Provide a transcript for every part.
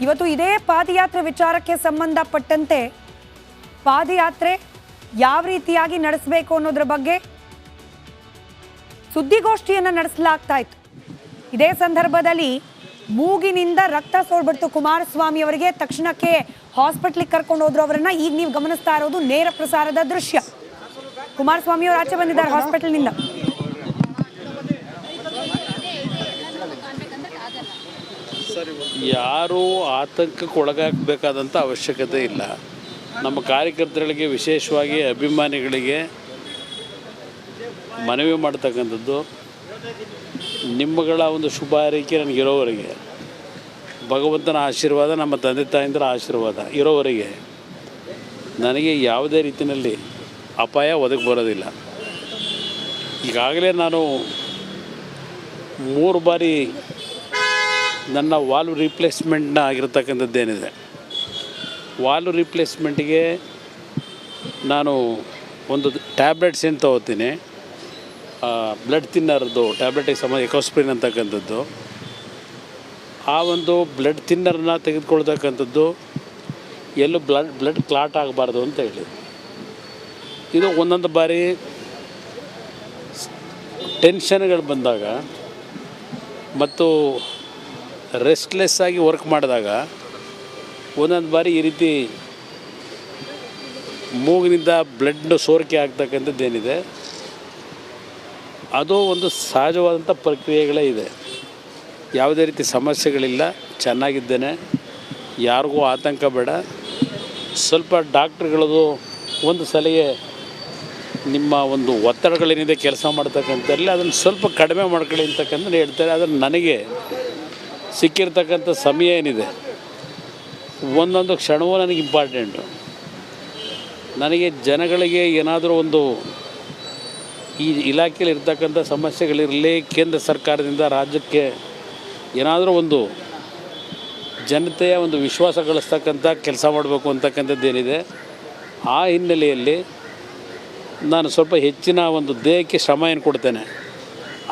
ಇವತ್ತು ಇದೇ ಪಾದಯಾತ್ರೆ ವಿಚಾರಕ್ಕೆ ಸಂಬಂಧಪಟ್ಟಂತೆ ಪಾದಯಾತ್ರೆ ಯಾವ ರೀತಿಯಾಗಿ ನಡೆಸಬೇಕು ಅನ್ನೋದ್ರ ಬಗ್ಗೆ ಸುದ್ದಿಗೋಷ್ಠಿಯನ್ನು ನಡೆಸಲಾಗ್ತಾ ಇತ್ತು. ಇದೇ ಸಂದರ್ಭದಲ್ಲಿ ಮೂಗಿನಿಂದ ರಕ್ತ ಸೋರ್ಬಿಡ್ತು ಕುಮಾರಸ್ವಾಮಿ ಅವರಿಗೆ. ತಕ್ಷಣಕ್ಕೆ ಹಾಸ್ಪಿಟ್ಲಿಗೆ ಕರ್ಕೊಂಡು ಹೋದ್ರು ಅವರನ್ನ. ಈಗ ನೀವು ಗಮನಿಸ್ತಾ ಇರೋದು ನೇರ ಪ್ರಸಾರದ ದೃಶ್ಯ. ಕುಮಾರಸ್ವಾಮಿ ಅವರು ಆಚೆ ಬಂದಿದ್ದಾರೆ ಹಾಸ್ಪಿಟಲ್ನಿಂದ. ಯಾರೂ ಆತಂಕಕ್ಕೆ ಒಳಗಾಗಬೇಕಾದಂಥ ಅವಶ್ಯಕತೆ ಇಲ್ಲ. ನಮ್ಮ ಕಾರ್ಯಕರ್ತರಿಗೆ, ವಿಶೇಷವಾಗಿ ಅಭಿಮಾನಿಗಳಿಗೆ ಮನವಿ ಮಾಡ್ತಕ್ಕಂಥದ್ದು, ನಿಮ್ಮಗಳ ಒಂದು ಶುಭ ಹಾರೈಕೆ ನನಗಿರೋವರೆಗೆ, ಭಗವಂತನ ಆಶೀರ್ವಾದ, ನಮ್ಮ ತಂದೆ ತಾಯಂದಿರ ಆಶೀರ್ವಾದ ಇರೋವರೆಗೆ ನನಗೆ ಯಾವುದೇ ರೀತಿಯಲ್ಲಿ ಅಪಾಯ ಒದಗಿ ಬರೋದಿಲ್ಲ. ಈಗಾಗಲೇ ನಾನು 3 ಬಾರಿ ನನ್ನ ವಾಲ್ವ್ ರೀಪ್ಲೇಸ್ಮೆಂಟ್ನ ಆಗಿರ್ತಕ್ಕಂಥದ್ದೇನಿದೆ, ವಾಲ್ವ್ ರೀಪ್ಲೇಸ್ಮೆಂಟಿಗೆ ನಾನು ಒಂದು ಟ್ಯಾಬ್ಲೆಟ್ಸ್ ಏನು ತೊಗೋತೀನಿ, ಬ್ಲಡ್ ಥಿನ್ನರ್ದು ಟ್ಯಾಬ್ಲೆಟಿಗೆ ಎಕೋಸ್ಪ್ರಿನ್ ಅಂತಕ್ಕಂಥದ್ದು. ಆ ಒಂದು ಬ್ಲಡ್ ಥಿನ್ನರ್ನ ತೆಗೆದುಕೊಳ್ತಕ್ಕಂಥದ್ದು ಎಲ್ಲೂ ಬ್ಲಡ್ ಕ್ಲಾಟ್ ಆಗಬಾರ್ದು ಅಂತ ಹೇಳಿ, ಇದು ಒಂದೊಂದು ಬಾರಿ ಟೆನ್ಷನ್ಗಳು ಬಂದಾಗ ಮತ್ತು ರೆಸ್ಟ್ಲೆಸ್ ಆಗಿ ವರ್ಕ್ ಮಾಡಿದಾಗ ಒಂದೊಂದು ಬಾರಿ ಈ ರೀತಿ ಮೂಗಿನಿಂದ ಬ್ಲಡ್ ಸೋರಿಕೆ ಆಗ್ತಕ್ಕಂಥದ್ದೇನಿದೆ, ಅದು ಒಂದು ಸಹಜವಾದಂಥ ಪ್ರಕ್ರಿಯೆಗಳೇ ಇದೆ. ಯಾವುದೇ ರೀತಿ ಸಮಸ್ಯೆಗಳಿಲ್ಲ, ಚೆನ್ನಾಗಿದ್ದೇನೆ, ಯಾರಿಗೂ ಆತಂಕ ಬೇಡ. ಸ್ವಲ್ಪ ಡಾಕ್ಟ್ರುಗಳದು ಒಂದು ಸಲಿಗೆ ನಿಮ್ಮ ಒಂದು ಒತ್ತಡಗಳೇನಿದೆ ಕೆಲಸ ಮಾಡ್ತಕ್ಕಂಥಲ್ಲಿ ಅದನ್ನು ಸ್ವಲ್ಪ ಕಡಿಮೆ ಮಾಡ್ಕೊಳ್ಳಿ ಅಂತಕ್ಕಂಥ ಹೇಳ್ತಾರೆ. ಆದರೆ ನನಗೆ ಸಿಕ್ಕಿರ್ತಕ್ಕಂಥ ಸಮಯ ಏನಿದೆ, ಒಂದೊಂದು ಕ್ಷಣವೂ ನನಗೆ ಇಂಪಾರ್ಟೆಂಟು. ನನಗೆ ಜನಗಳಿಗೆ ಏನಾದರೂ ಒಂದು ಈ ಇಲಾಖೆಯಲ್ಲಿ ಇರ್ತಕ್ಕಂಥ ಸಮಸ್ಯೆಗಳಿರಲಿ, ಕೇಂದ್ರ ಸರ್ಕಾರದಿಂದ ರಾಜ್ಯಕ್ಕೆ ಏನಾದರೂ ಒಂದು ಜನತೆಯ ಒಂದು ವಿಶ್ವಾಸ ಗಳಿಸ್ತಕ್ಕಂಥ ಕೆಲಸ ಮಾಡಬೇಕು ಅಂತಕ್ಕಂಥದ್ದೇನಿದೆ, ಆ ಹಿನ್ನೆಲೆಯಲ್ಲಿ ನಾನು ಸ್ವಲ್ಪ ಹೆಚ್ಚಿನ ಒಂದು ದೇಹಕ್ಕೆ ಶ್ರಮ ಏನು ಕೊಡ್ತೇನೆ.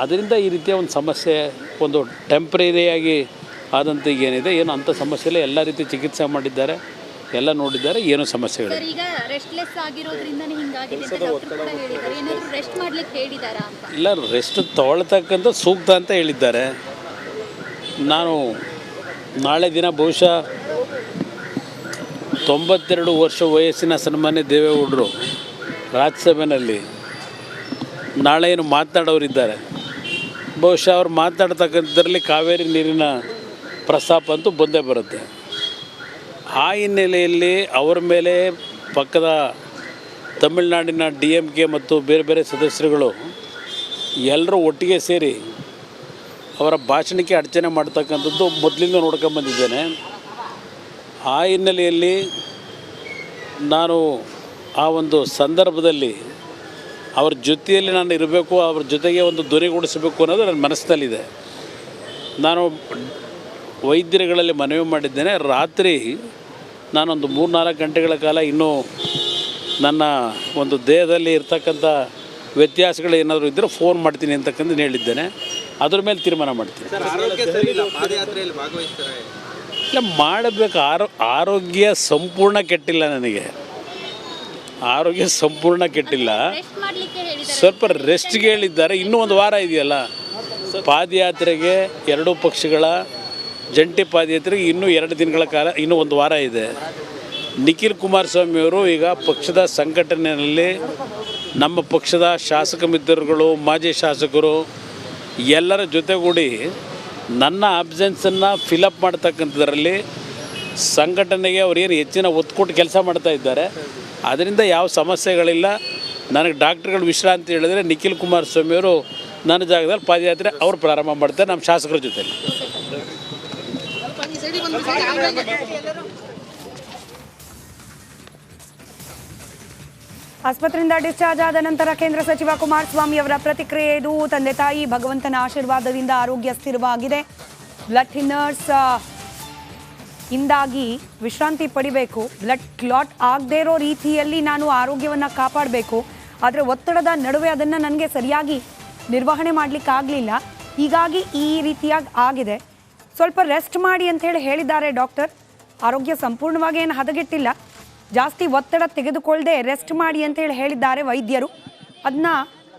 ಅದರಿಂದ ಈ ರೀತಿಯ ಒಂದು ಸಮಸ್ಯೆ ಒಂದು ಟೆಂಪ್ರರಿಯಾಗಿ ಆದಂಥ ಏನಿದೆ, ಏನು ಅಂಥ ಸಮಸ್ಯೆ ಇಲ್ಲ. ಎಲ್ಲ ರೀತಿ ಚಿಕಿತ್ಸೆ ಮಾಡಿದ್ದಾರೆ, ಎಲ್ಲ ನೋಡಿದ್ದಾರೆ, ಏನೂ ಸಮಸ್ಯೆಗಳು ಇಲ್ಲ. ರೆಸ್ಟ್ ತೊಗೊಳ್ತಕ್ಕಂಥ ಸೂಕ್ತ ಅಂತ ಹೇಳಿದ್ದಾರೆ. ನಾನು ನಾಳೆ ದಿನ ಬಹುಶಃ 92 ವರ್ಷ ವಯಸ್ಸಿನ ಸನ್ಮಾನ್ಯ ದೇವೇಗೌಡರು ರಾಜ್ಯಸಭೆಯಲ್ಲಿ ನಾಳೆ ಏನು ಮಾತನಾಡೋರಿದ್ದಾರೆ, ಬಹುಶಃ ಅವ್ರು ಮಾತನಾಡ್ತಕ್ಕಂಥದ್ರಲ್ಲಿ ಕಾವೇರಿ ನೀರಿನ ಪ್ರಸ್ತಾಪ ಅಂತೂ ಬಂದೇ ಬರುತ್ತೆ. ಆ ಹಿನ್ನೆಲೆಯಲ್ಲಿ ಅವರ ಮೇಲೆ ಪಕ್ಕದ ತಮಿಳುನಾಡಿನ DMK ಮತ್ತು ಬೇರೆ ಬೇರೆ ಸದಸ್ಯರುಗಳು ಎಲ್ಲರೂ ಒಟ್ಟಿಗೆ ಸೇರಿ ಅವರ ಭಾಷಣಕ್ಕೆ ಅಡಚಣೆ ಮಾಡ್ತಕ್ಕಂಥದ್ದು ಮೊದಲಿಂದ ನೋಡ್ಕೊಂಬಂದಿದ್ದೇನೆ. ಆ ಹಿನ್ನೆಲೆಯಲ್ಲಿ ನಾನು ಆ ಒಂದು ಸಂದರ್ಭದಲ್ಲಿ ಅವ್ರ ಜೊತೆಯಲ್ಲಿ ನಾನು ಇರಬೇಕು, ಅವ್ರ ಜೊತೆಗೆ ಒಂದು ಧ್ವನಿಗೂಡಿಸಬೇಕು ಅನ್ನೋದು ನನ್ನ ಮನಸ್ಸಿನಲ್ಲಿದೆ. ನಾನು ವೈದ್ಯರುಗಳಲ್ಲಿ ಮನವಿ ಮಾಡಿದ್ದೇನೆ, ರಾತ್ರಿ ನಾನೊಂದು 3-4 ಗಂಟೆಗಳ ಕಾಲ ಇನ್ನೂ ನನ್ನ ಒಂದು ದೇಹದಲ್ಲಿ ಇರ್ತಕ್ಕಂಥ ವ್ಯತ್ಯಾಸಗಳು ಏನಾದರೂ ಇದ್ದರೆ ಫೋನ್ ಮಾಡ್ತೀನಿ ಅಂತಕ್ಕಂಥ ಹೇಳಿದ್ದೇನೆ. ಅದ್ರ ಮೇಲೆ ತೀರ್ಮಾನ ಮಾಡ್ತೀನಿ. ಇಲ್ಲ, ಮಾಡಬೇಕು. ಆರೋಗ್ಯ ಸಂಪೂರ್ಣ ಕೆಟ್ಟಿಲ್ಲ, ನನಗೆ ಆರೋಗ್ಯ ಸಂಪೂರ್ಣ ಕೆಟ್ಟಿಲ್ಲ. ಸ್ವಲ್ಪ ರೆಸ್ಟ್ಗೆ ಹೇಳಿದ್ದಾರೆ. ಇನ್ನೂ ಒಂದು ವಾರ ಇದೆಯಲ್ಲ ಪಾದಯಾತ್ರೆಗೆ, 2 ಪಕ್ಷಗಳ ಜಂಟಿ ಪಾದಯಾತ್ರೆಗೆ ಇನ್ನೂ 2 ದಿನಗಳ ಕಾಲ, ಇನ್ನೂ ಒಂದು ವಾರ ಇದೆ. ನಿಖಿಲ್ ಕುಮಾರಸ್ವಾಮಿಯವರು ಈಗ ಪಕ್ಷದ ಸಂಘಟನೆಯಲ್ಲಿ ನಮ್ಮ ಪಕ್ಷದ ಶಾಸಕ ಮಿತ್ರರುಗಳು, ಮಾಜಿ ಶಾಸಕರು ಎಲ್ಲರ ಜೊತೆಗೂಡಿ ನನ್ನ ಅಬ್ಸೆನ್ಸನ್ನು ಫಿಲಪ್ ಮಾಡ್ತಕ್ಕಂಥದ್ರಲ್ಲಿ ಸಂಘಟನೆಗೆ ಅವ್ರೇನು ಹೆಚ್ಚಿನ ಒತ್ತು ಕೊಟ್ಟು ಕೆಲಸ ಮಾಡ್ತಾ ಇದ್ದಾರೆ. ಅದರಿಂದ ಯಾವ ಸಮಸ್ಯೆಗಳಿಲ್ಲ. ನನಗೆ ಡಾಕ್ಟ್ರುಗಳು ವಿಶ್ರಾಂತಿ ಹೇಳಿದರೆ ನಿಖಿಲ್ ಕುಮಾರಸ್ವಾಮಿಯವರು ನನ್ನ ಜಾಗದಲ್ಲಿ ಪಾದಯಾತ್ರೆ ಅವರು ಪ್ರಾರಂಭ ಮಾಡ್ತಾರೆ, ನಮ್ಮ ಶಾಸಕರ ಜೊತೆಲಿ. ಆಸ್ಪತ್ರೆಯಿಂದ ಡಿಸ್ಚಾರ್ಜ್ ಆದ ನಂತರ ಕೇಂದ್ರ ಸಚಿವ ಕುಮಾರಸ್ವಾಮಿ ಅವರ ಪ್ರತಿಕ್ರಿಯೆ ಇದು. ತಂದೆ ತಾಯಿ ಭಗವಂತನ ಆಶೀರ್ವಾದದಿಂದ ಆರೋಗ್ಯ ಸ್ಥಿರವಾಗಿದೆ. ಬ್ಲಡ್ ಥಿನ್ನರ್ಸ್ ಇಂದಾಗಿ ವಿಶ್ರಾಂತಿ ಪಡಿಬೇಕು. ಬ್ಲಡ್ ಕ್ಲಾಟ್ ಆಗದೇ ಇರೋ ರೀತಿಯಲ್ಲಿ ನಾನು ಆರೋಗ್ಯವನ್ನು ಕಾಪಾಡಬೇಕು. ಆದರೆ ಒತ್ತಡದ ನಡುವೆ ಅದನ್ನು ನನಗೆ ಸರಿಯಾಗಿ ನಿರ್ವಹಣೆ ಮಾಡಲಿಕ್ಕಾಗಲಿಲ್ಲ. ಹೀಗಾಗಿ ಈ ರೀತಿಯಾಗಿ ಆಗಿದೆ. ಸ್ವಲ್ಪ ರೆಸ್ಟ್ ಮಾಡಿ ಅಂತ ಹೇಳಿದ್ದಾರೆ ಡಾಕ್ಟರ್. ಆರೋಗ್ಯ ಸಂಪೂರ್ಣವಾಗಿ ಏನು ಹದಗೆಟ್ಟಿಲ್ಲ, ಜಾಸ್ತಿ ಒತ್ತಡ ತೆಗೆದುಕೊಳ್ಳದೆ ರೆಸ್ಟ್ ಮಾಡಿ ಅಂತೇಳಿ ಹೇಳಿದ್ದಾರೆ ವೈದ್ಯರು. ಅದನ್ನ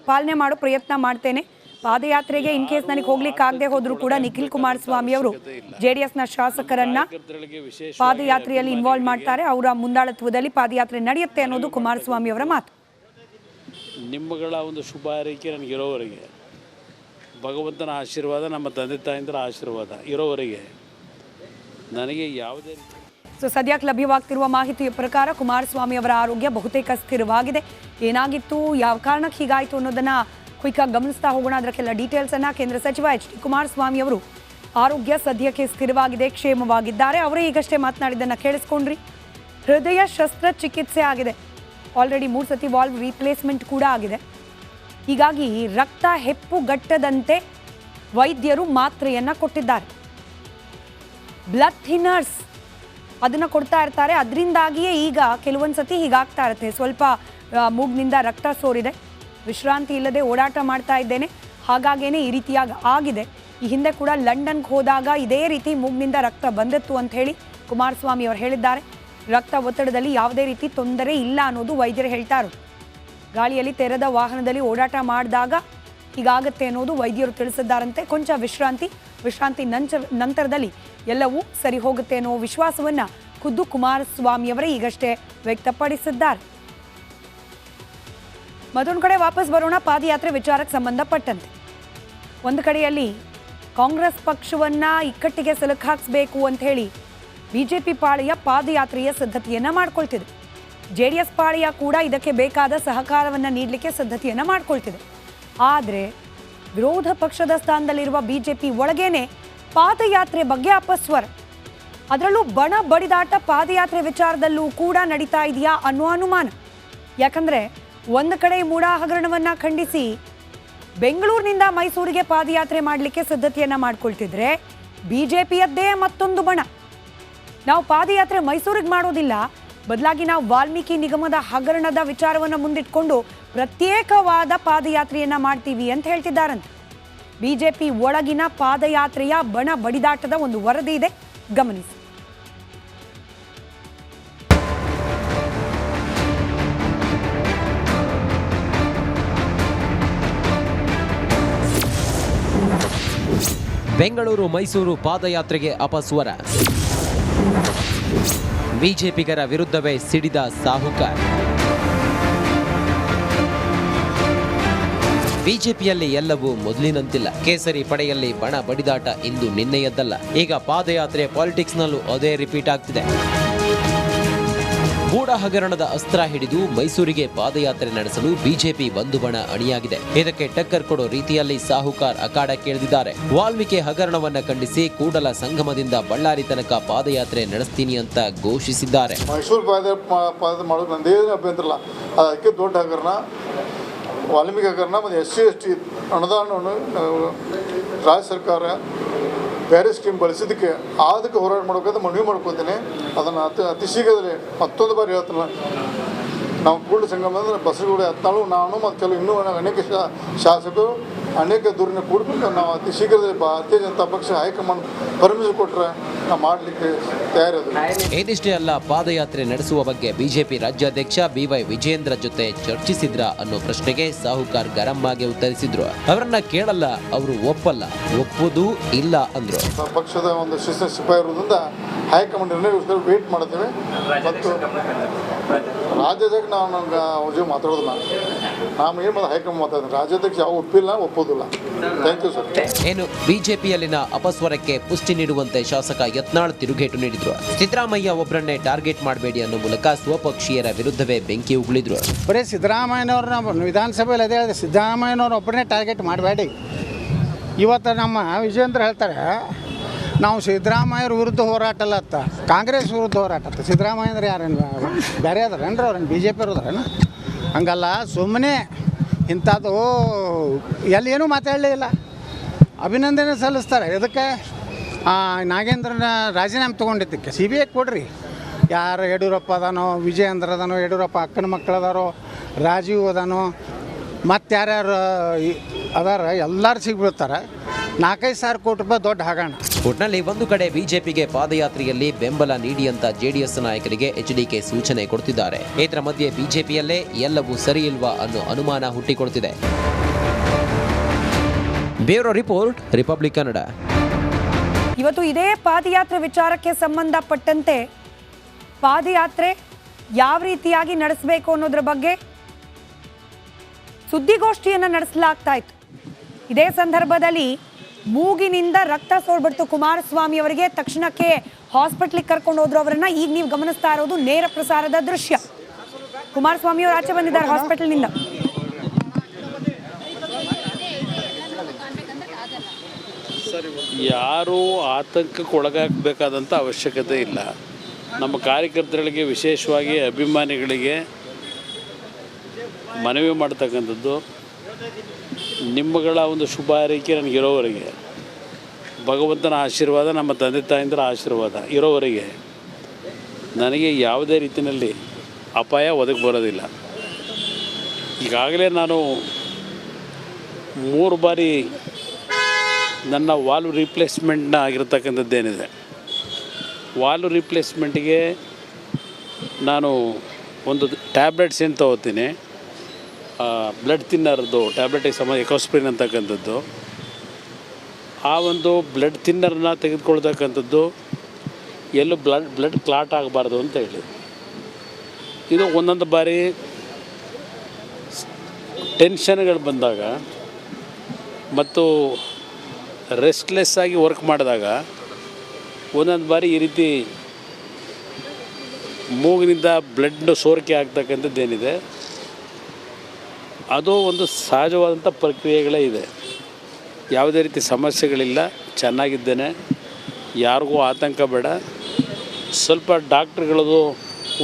ಪಾಲನೆ ಮಾಡೋ ಪ್ರಯತ್ನ ಮಾಡ್ತೇನೆ. ಪಾದಯಾತ್ರೆಗೆ ಇನ್ ಕೇಸ್ ನನಗೆ ಹೋಗ್ಲಿಕ್ಕಾಗದೆ ಹೋದರೂ ಕೂಡ ನಿಖಿಲ್ ಕುಮಾರಸ್ವಾಮಿ ಅವರು JDSನ ಶಾಸಕರನ್ನ ಪಾದಯಾತ್ರೆಯಲ್ಲಿ ಇನ್ವಾಲ್ವ್ ಮಾಡ್ತಾರೆ. ಅವರ ಮುಂದಾಳತ್ವದಲ್ಲಿ ಪಾದಯಾತ್ರೆ ನಡೆಯುತ್ತೆ ಅನ್ನೋದು ಕುಮಾರಸ್ವಾಮಿ ಅವರ ಮಾತು. ನಿಮ್ಮಗಳ ಒಂದು ಶುಭ ಹಾರೈಕೆ ನನಗಿರೋವರೆಗೆ, ಭಗವಂತನ ಆಶೀರ್ವಾದ, ನಮ್ಮ ತಂದೆ ತಾಯಿಂದರ ಆಶೀರ್ವಾದ ಇರೋವರೆಗೆ ನನಗೆ ಯಾವುದೇ ಸದ್ಯಕ್ಕೆ ಲಭ್ಯವಾಗ್ತಿರುವ ಮಾಹಿತಿಯ ಪ್ರಕಾರ ಕುಮಾರಸ್ವಾಮಿ ಅವರ ಆರೋಗ್ಯ ಬಹುತೇಕ ಸ್ಥಿರವಾಗಿದೆ. ಏನಾಗಿತ್ತು, ಯಾವ ಕಾರಣಕ್ಕೆ ಹೀಗಾಯಿತು ಅನ್ನೋದನ್ನ ಕ್ವಿಕ್ಕಾಗಿ ಗಮನಿಸ್ತಾ ಹೋಗೋಣ. ಅದಕ್ಕೆಲ್ಲ ಡೀಟೇಲ್ಸನ್ನು ಕೇಂದ್ರ ಸಚಿವ HD ಕುಮಾರಸ್ವಾಮಿ ಅವರು ಆರೋಗ್ಯ ಸದ್ಯಕ್ಕೆ ಸ್ಥಿರವಾಗಿದೆ, ಕ್ಷೇಮವಾಗಿದ್ದಾರೆ. ಅವರೇ ಈಗಷ್ಟೇ ಮಾತನಾಡಿದ್ದನ್ನು ಕೇಳಿಸ್ಕೊಂಡ್ರಿ. ಹೃದಯ ಶಸ್ತ್ರಚಿಕಿತ್ಸೆ ಆಗಿದೆ, ಆಲ್ರೆಡಿ 3 ಸತಿ ವಾಲ್ವ್ ರೀಪ್ಲೇಸ್ಮೆಂಟ್ ಕೂಡ ಆಗಿದೆ. ಹೀಗಾಗಿ ರಕ್ತ ಹೆಪ್ಪುಗಟ್ಟದಂತೆ ವೈದ್ಯರು ಮಾತ್ರೆಯನ್ನು ಕೊಟ್ಟಿದ್ದಾರೆ. ಬ್ಲಡ್ ಥಿನ್ನರ್ಸ್ ಅದನ್ನು ಕೊಡ್ತಾ ಇರ್ತಾರೆ. ಅದರಿಂದಾಗಿಯೇ ಈಗ ಕೆಲವೊಂದು ಸತಿ ಹೀಗಾಗ್ತಾ ಇರುತ್ತೆ. ಸ್ವಲ್ಪ ಮೂಗ್ನಿಂದ ರಕ್ತ ಸೋರಿದೆ, ವಿಶ್ರಾಂತಿ ಇಲ್ಲದೆ ಓಡಾಟ ಮಾಡ್ತಾ ಇದ್ದೇನೆ, ಹಾಗಾಗೇನೆ ಈ ರೀತಿಯಾಗಿ ಆಗಿದೆ. ಈ ಹಿಂದೆ ಕೂಡ ಲಂಡನ್ಗೆ ಹೋದಾಗ ಇದೇ ರೀತಿ ಮೂಗ್ನಿಂದ ರಕ್ತ ಬಂದಿತ್ತು ಅಂತ ಹೇಳಿ ಕುಮಾರಸ್ವಾಮಿ ಅವರು ಹೇಳಿದ್ದಾರೆ. ರಕ್ತ ಒತ್ತಡದಲ್ಲಿ ಯಾವುದೇ ರೀತಿ ತೊಂದರೆ ಇಲ್ಲ ಅನ್ನೋದು ವೈದ್ಯರು ಹೇಳ್ತಾ ಇರೋದು. ಗಾಳಿಯಲ್ಲಿ ತೆರೆದ ವಾಹನದಲ್ಲಿ ಓಡಾಟ ಮಾಡಿದಾಗ ಹೀಗಾಗತ್ತೆ ಅನ್ನೋದು ವೈದ್ಯರು ತಿಳಿಸಿದ್ದಾರಂತೆ. ಕೊಂಚ ವಿಶ್ರಾಂತಿ ನಂತರದಲ್ಲಿ ಎಲ್ಲವೂ ಸರಿ ಹೋಗುತ್ತೆ ಅನ್ನೋ ವಿಶ್ವಾಸವನ್ನು ಖುದ್ದು ಕುಮಾರಸ್ವಾಮಿಯವರೇ ಈಗಷ್ಟೇ ವ್ಯಕ್ತಪಡಿಸಿದ್ದಾರೆ. ಮತ್ತೊಂದು ಕಡೆ ವಾಪಸ್ ಬರೋಣ ಪಾದಯಾತ್ರೆ ವಿಚಾರಕ್ಕೆ ಸಂಬಂಧಪಟ್ಟಂತೆ. ಒಂದು ಕಡೆಯಲ್ಲಿ ಕಾಂಗ್ರೆಸ್ ಪಕ್ಷವನ್ನ ಇಕ್ಕಟ್ಟಿಗೆ ಸಿಲುಕಾಕಿಸಬೇಕು ಅಂತ ಹೇಳಿ ಬಿಜೆಪಿ ಪಾಳೆಯ ಪಾದಯಾತ್ರೆಯ ಸಿದ್ಧತೆಯನ್ನ ಮಾಡ್ಕೊಳ್ತಿದೆ. JDS ಪಾಳೆಯ ಕೂಡ ಇದಕ್ಕೆ ಬೇಕಾದ ಸಹಕಾರವನ್ನು ನೀಡಲಿಕ್ಕೆ ಸಿದ್ಧತೆಯನ್ನ ಮಾಡ್ಕೊಳ್ತಿದೆ. ಆದರೆ ವಿರೋಧ ಪಕ್ಷದ ಸ್ಥಾನದಲ್ಲಿರುವ ಬಿಜೆಪಿ ಒಳಗೇನೆ ಪಾದಯಾತ್ರೆ ಬಗ್ಗೆ ಅಪಸ್ವರ, ಅದರಲ್ಲೂ ಬಣ ಬಡಿದಾಟ ಪಾದಯಾತ್ರೆ ವಿಚಾರದಲ್ಲೂ ಕೂಡ ನಡೀತಾ ಇದೆಯಾ ಅನ್ನೋ ಅನುಮಾನ. ಯಾಕಂದ್ರೆ ಒಂದು ಕಡೆ ಮೂಡಾ ಹಗರಣವನ್ನ ಖಂಡಿಸಿ ಬೆಂಗಳೂರಿನಿಂದ ಮೈಸೂರಿಗೆ ಪಾದಯಾತ್ರೆ ಮಾಡಲಿಕ್ಕೆ ಸಿದ್ಧತೆಯನ್ನ ಮಾಡ್ಕೊಳ್ತಿದ್ರೆ ಬಿಜೆಪಿಯದ್ದೇ ಮತ್ತೊಂದು ಬಣ, ನಾವು ಪಾದಯಾತ್ರೆ ಮೈಸೂರಿಗೆ ಮಾಡೋದಿಲ್ಲ, ಬದಲಾಗಿ ನಾವು ವಾಲ್ಮೀಕಿ ನಿಗಮದ ಹಗರಣದ ವಿಚಾರವನ್ನು ಮುಂದಿಟ್ಕೊಂಡು ಪ್ರತ್ಯೇಕವಾದ ಪಾದಯಾತ್ರೆಯನ್ನ ಮಾಡ್ತೀವಿ ಅಂತ ಹೇಳ್ತಿದ್ದಾರಂತೆ. ಬಿಜೆಪಿ ಒಳಗಿನ ಪಾದಯಾತ್ರೆಯ ಬಣ ಬಡಿದಾಟದ ಒಂದು ವರದಿ ಇದೆ, ಗಮನಿಸಿ. ಬೆಂಗಳೂರು ಮೈಸೂರು ಪಾದಯಾತ್ರೆಗೆ ಅಪಸ್ವರ, ಬಿಜೆಪಿಗರ ವಿರುದ್ಧವೇ ಸಿಡಿದ ಸಾಹುಕಾರ್. ಬಿಜೆಪಿಯಲ್ಲಿ ಎಲ್ಲವೂ ಮೊದಲಿನಂತಿಲ್ಲ. ಕೇಸರಿ ಪಡೆಯಲ್ಲಿ ಬಣ ಬಡಿದಾಟ ಇಂದು ನಿನ್ನೆಯದ್ದಲ್ಲ. ಈಗ ಪಾದಯಾತ್ರೆ ಪಾಲಿಟಿಕ್ಸ್ನಲ್ಲೂ ಅದೇ ರಿಪೀಟ್ ಆಗ್ತಿದೆ. ಗೂಢ ಹಗರಣದ ಅಸ್ತ್ರ ಹಿಡಿದು ಮೈಸೂರಿಗೆ ಪಾದಯಾತ್ರೆ ನಡೆಸಲು ಬಿಜೆಪಿ ಒಂದು ಬಣ ಅಣಿಯಾಗಿದೆ. ಇದಕ್ಕೆ ಟಕ್ಕರ್ ಕೊಡೋ ರೀತಿಯಲ್ಲಿ ಸಾಹುಕಾರ್ ಅಖಾಡಕ್ಕೆ ಇಳಿದಿದ್ದಾರೆ. ವಾಲ್ಮೀಕಿ ಹಗರಣವನ್ನ ಖಂಡಿಸಿ ಕೂಡಲ ಸಂಗಮದಿಂದ ಬಳ್ಳಾರಿ ತನಕ ಪಾದಯಾತ್ರೆ ನಡೆಸ್ತೀನಿ ಅಂತ ಘೋಷಿಸಿದ್ದಾರೆ. ಮೈಸೂರು ಪಾದಯಾತ್ರೆ ಮಾಡೋದು ನಂದೇನು ಅಭ್ಯಂತರ ಇಲ್ಲ. ಅದಕ್ಕೆ ದೊಡ್ಡ ಹಗರಣ ವಾಲ್ಮೀಕಿ ಹಗರಣ ಮತ್ತು SC/ST ಅನುದಾನವನ್ನು ರಾಜ್ಯ ಸರ್ಕಾರ ಬೇರೆ ಸ್ಕೀಮ್ ಬಳಸಿದ್ದಕ್ಕೆ ಅದಕ್ಕೆ ಹೋರಾಟ ಮಾಡಬೇಕಂತ ಮನವಿ ಮಾಡ್ಕೊತೀನಿ. ಅದನ್ನು ಅತಿ ಶೀಘ್ರದಲ್ಲಿ ಮತ್ತೊಂದು ಬಾರಿ ಹೇಳ್ತಾನೆ, ನಾವು ಕೂಡಲ ಸಂಗಮ ಅಂದರೆ ಬಸವಗೌಡ ಹತ್ತಾಳು, ನಾನು ಮತ್ತು ಕೆಲವು ಇನ್ನೂ ಅನೇಕ ಶಾಸಕರು ಅನೇಕ ದೂರಿನ ಕೂಡಬೇಕು. ನಾವು ಅತಿ ಶೀಘ್ರದಲ್ಲಿ ಭಾರತೀಯ ಜನತಾ ಪಕ್ಷ ಹೈಕಮಾಂಡ್ ಪರ್ಮಿಷನ್ ಕೊಟ್ಟರೆ ನಾವು ಮಾಡಲಿಕ್ಕೆ ತಯಾರಿದೆ. ಇದಿಷ್ಟೇ ಅಲ್ಲ, ಪಾದಯಾತ್ರೆ ನಡೆಸುವ ಬಗ್ಗೆ ಬಿಜೆಪಿ ರಾಜ್ಯಾಧ್ಯಕ್ಷ BY ವಿಜೇಂದ್ರ ಜೊತೆ ಚರ್ಚಿಸಿದ್ರ ಅನ್ನೋ ಪ್ರಶ್ನೆಗೆ ಸಾಹುಕಾರ್ ಗರಂ ಆಗಿ ಉತ್ತರಿಸಿದ್ರು. ಅವರನ್ನ ಕೇಳಲ್ಲ, ಅವರು ಒಪ್ಪಲ್ಲ, ಒಪ್ಪುದು ಇಲ್ಲ ಅಂದ್ರು. ಪಕ್ಷದ ಒಂದು ಶಿಸ್ತು ಸಿಪಾಯಿ ಇರೋದ್ರಿಂದ ಹೈಕಮಾಂಡ್ ನಿರ್ಣಯಕ್ಕೋಸ್ಕರ ವೇಟ್ ಮಾಡ್ತೇವೆ. ಮತ್ತು ರಾಜ್ಯಾಧ್ಯಕ್ಷ ನಾವು ಅವ್ರ ಜೊತೆ ಮಾತಾಡೋದಿಲ್ಲ, ನಾವು ಏನು ಮಾಡೋದು ಹೈಕಮಾಂಡ್ ಮಾತಾಡ್ತೀನಿ. ರಾಜ್ಯಾಧ್ಯಕ್ಷ ಯಾವ ಒಪ್ಪಿಲ್ಲ, ಒಪ್ಪೋದಿಲ್ಲ. Thank you sir. ಏನು ಬಿಜೆಪಿಯಲ್ಲಿನ ಅಪಸ್ವರಕ್ಕೆ ಪುಷ್ಟಿ ನೀಡುವಂತೆ ಶಾಸಕ ಯತ್ನಾಳ್ ತಿರುಗೇಟು ನೀಡಿದ್ರು. ಸಿದ್ದರಾಮಯ್ಯ ಒಬ್ಬರನ್ನೇ ಟಾರ್ಗೆಟ್ ಮಾಡಬೇಡಿ ಅನ್ನೋ ಮೂಲಕ ಸ್ವಪಕ್ಷೀಯರ ವಿರುದ್ಧವೇ ಬೆಂಕಿ ಉಗುಳಿದ್ರು. ಬರೀ ಸಿದ್ದರಾಮಯ್ಯನವ್ರನ್ನ ವಿಧಾನಸಭೆಯಲ್ಲಿ ಅದೇ ಹೇಳಿದೆ, ಸಿದ್ದರಾಮಯ್ಯನವ್ರು ಒಬ್ಬರನ್ನೇ ಟಾರ್ಗೆಟ್ ಮಾಡಬೇಡಿ. ಇವತ್ತು ನಮ್ಮ ವಿಜೇಂದ್ರ ಹೇಳ್ತಾರೆ, ನಾವು ಸಿದ್ದರಾಮಯ್ಯರ ವಿರುದ್ಧ ಹೋರಾಟ ಅಲ್ಲ ಅತ್ತ, ಕಾಂಗ್ರೆಸ್ ವಿರುದ್ಧ ಹೋರಾಟ ಅತ್ತ. ಸಿದ್ದರಾಮಯ್ಯ ಅಂದ್ರೆ ಯಾರೇನು ಬೇರೆ ಅದಾರೇನ್ರಿ? ಅವ್ರೇನು BJP ಅವ್ರದಾರೇನು? ಹಂಗಲ್ಲ, ಸುಮ್ಮನೆ ಇಂಥದ್ದು ಎಲ್ಲೇನೂ ಮಾತಾಡಲೇ ಇಲ್ಲ. ಅಭಿನಂದನೆ ಸಲ್ಲಿಸ್ತಾರೆ. ಇದಕ್ಕೆ ನಾಗೇಂದ್ರನ ರಾಜೀನಾಮೆ ತೊಗೊಂಡಿದ್ದಕ್ಕೆ CBI ಕೊಡ್ರಿ. ಯಾರು ಯಡಿಯೂರಪ್ಪ ಅದಾನೋ, ವಿಜಯೇಂದ್ರ ಅದಾನೋ, ಯಡಿಯೂರಪ್ಪ ಅಕ್ಕನ ಮಕ್ಕಳು ಅದಾರೋ, ರಾಜೀವ್ ಅದಾನೋ, ಮತ್ತು ಯಾರ್ಯಾರು ಅದಾರ ಎಲ್ಲರೂ ಸಿಗ್ಬಿಡ್ತಾರೆ. 4-5 ಸಾವಿರ ಕೋಟಿ ರೂಪಾಯಿ ದೊಡ್ಡ ಹಗರಣ. ಒಟ್ನಲ್ಲಿ ಒಂದು ಕಡೆ ಬಿಜೆಪಿಗೆ ಪಾದಯಾತ್ರೆಯಲ್ಲಿ ಬೆಂಬಲ ನೀಡಿ ಅಂತ ಜೆಡಿಎಸ್ ನಾಯಕರಿಗೆ ಎಚ್ಡಿಕೆ ಸೂಚನೆ ಕೊಡ್ತಿದ್ದಾರೆ. ಇದರ ಮಧ್ಯೆ ಬಿಜೆಪಿಯಲ್ಲೇ ಎಲ್ಲವೂ ಸರಿ ಇಲ್ವಾ ಅನ್ನೋ ಅನುಮಾನ ಹುಟ್ಟಿಕೊಳ್ತಿದೆ. Bureau report, republic Kannada. ಇವತ್ತು ಇದೇ ಪಾದಯಾತ್ರೆ ವಿಚಾರಕ್ಕೆ ಸಂಬಂಧಪಟ್ಟಂತೆ ಪಾದಯಾತ್ರೆ ಯಾವ ರೀತಿಯಾಗಿ ನಡೆಸಬೇಕು ಅನ್ನೋದ್ರ ಬಗ್ಗೆ ಸುದ್ದಿಗೋಷ್ಠಿಯನ್ನು ನಡೆಸಲಾಗ್ತಾ ಇತ್ತು. ಇದೇ ಸಂದರ್ಭದಲ್ಲಿ ಮೂಗಿನಿಂದ ರಕ್ತ ಸೋರ್ಬಿಡ್ತು ಕುಮಾರಸ್ವಾಮಿ ಅವರಿಗೆ. ತಕ್ಷಣಕ್ಕೆ ಹಾಸ್ಪಿಟ್ಲಿಗೆ ಕರ್ಕೊಂಡು ಹೋದ್ರು ಅವರನ್ನ. ಈಗ ನೀವು ಗಮನಿಸ್ತಾ ಇರೋದು ನೇರ ಪ್ರಸಾರದ ದೃಶ್ಯ. ಕುಮಾರಸ್ವಾಮಿ ಅವರು ಆಚೆ ಬಂದಿದ್ದಾರೆ ಹಾಸ್ಪಿಟಲ್ನಿಂದ. ಯಾರೂ ಆತಂಕಕ್ಕೆ ಒಳಗಾಗಬೇಕಾದಂಥ ಅವಶ್ಯಕತೆ ಇಲ್ಲ. ನಮ್ಮ ಕಾರ್ಯಕರ್ತರಿಗೆ, ವಿಶೇಷವಾಗಿ ಅಭಿಮಾನಿಗಳಿಗೆ ಮನವಿ ಮಾಡ್ತಕ್ಕಂಥದ್ದು, ನಿಮ್ಮಗಳ ಒಂದು ಶುಭ ಹಾರೈಕೆ ನನಗಿರೋವರೆಗೆ, ಭಗವಂತನ ಆಶೀರ್ವಾದ, ನಮ್ಮ ತಂದೆ ತಾಯಿಂದರ ಆಶೀರ್ವಾದ ಇರೋವರೆಗೆ ನನಗೆ ಯಾವುದೇ ರೀತಿಯಲ್ಲಿ ಅಪಾಯ ಒದಗಿ ಬರೋದಿಲ್ಲ. ಈಗಾಗಲೇ ನಾನು 3 ಬಾರಿ ನನ್ನ ವಾಲ್ವ್ ರಿಪ್ಲೇಸ್ಮೆಂಟ್ನ ಆಗಿರ್ತಕ್ಕಂಥದ್ದೇನಿದೆ, ವಾಲ್ವ್ ರಿಪ್ಲೇಸ್ಮೆಂಟಿಗೆ ನಾನು ಒಂದು ಟ್ಯಾಬ್ಲೆಟ್ಸ್ ಏನು ತೊಗೋತೀನಿ, ಬ್ಲಡ್ ಥಿನ್ನರ್ದು ಟ್ಯಾಬ್ಲೆಟಿಗೆ ಎಕೋಸ್ಪ್ರಿನ್ ಅಂತಕ್ಕಂಥದ್ದು. ಆ ಒಂದು ಬ್ಲಡ್ ಥಿನ್ನರ್ನ ತೆಗೆದುಕೊಳ್ತಕ್ಕಂಥದ್ದು ಎಲ್ಲೂ ಬ್ಲಡ್ ಕ್ಲಾಟ್ ಆಗಬಾರ್ದು ಅಂತ ಹೇಳಿ, ಇದು ಒಂದೊಂದು ಬಾರಿ ಟೆನ್ಷನ್ಗಳು ಬಂದಾಗ ಮತ್ತು ರೆಸ್ಟ್ಲೆಸ್ ಆಗಿ ವರ್ಕ್ ಮಾಡಿದಾಗ ಒಂದೊಂದು ಬಾರಿ ಈ ರೀತಿ ಮೂಗಿನಿಂದ ಬ್ಲಡ್ ಸೋರಿಕೆ ಆಗ್ತಕ್ಕಂಥದ್ದೇನಿದೆ, ಅದು ಒಂದು ಸಹಜವಾದಂಥ ಪ್ರಕ್ರಿಯೆಗಳೇ ಇದೆ. ಯಾವುದೇ ರೀತಿ ಸಮಸ್ಯೆಗಳಿಲ್ಲ, ಚೆನ್ನಾಗಿದ್ದೇನೆ, ಯಾರಿಗೂ ಆತಂಕ ಬೇಡ. ಸ್ವಲ್ಪ ಡಾಕ್ಟ್ರುಗಳದು